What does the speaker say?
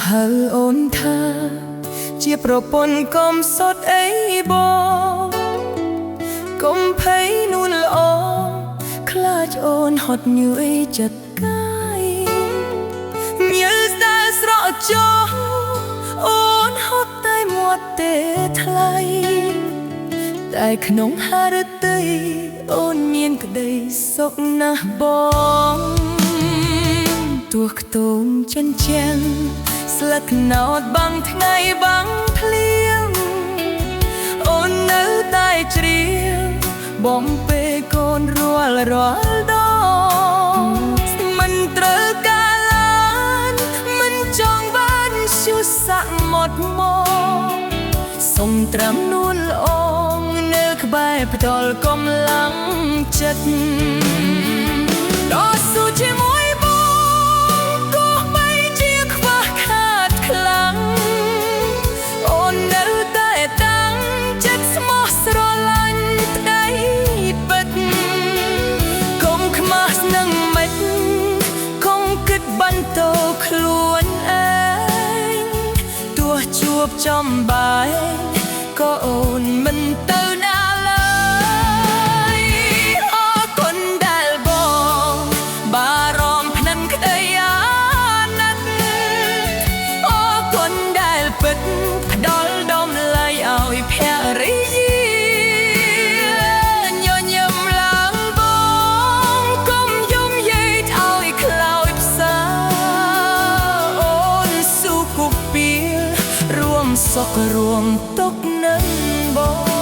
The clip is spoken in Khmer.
ហៅអូនថាជាប្រពន្ធកុំសត់អីបងកុំភ័យនួនល្អខ្លាចអូនហត់ញឿយចិត្តកាយញើសតែស្រកចោលអូនហត់តែមាត់ទេថ្លៃតែក្នុងហារតីអូនមានក្តីសុខណាស់បងទោះខ្ទមចិញ្ចាំងស្លឹកណោតបាំងថ្ងៃបាំងភ្លៀងអូននៅតែជ្រៀងបំពេកូនរាល់ដងមិនត្រូវការឡានមិនចង់បានឈូសសាក់หมดមកសុំត្រាំនួនល្អងនៅក្បែរផ្ដល់កម្លាំងចិត្តដល់ស៊ូជាមួយបងទោះបីជាខ្វះខាតខ្លាំងអូននៅតែតាំងចិត្តស្មោះស្រឡាញ់ប្តីពិតកុំខ្មាស់នឹងមិត្តកុំគិតបន្តខ្លួនឯងទោះជួបចំបាយក៏អូនមិនទៅណាឡើយអរគុណដែលបងបារម្ភនឹងក្តីអាណិតអរគុណដែលពិតផ្ដល់តម្លៃឲ្យភរិយាញញឹមឡើងបងកុំយំយាយឲ្យខ្លោចផ្សាអូនស៊ូគូពីលរួមសុខរួមទុក្ខនឹងបង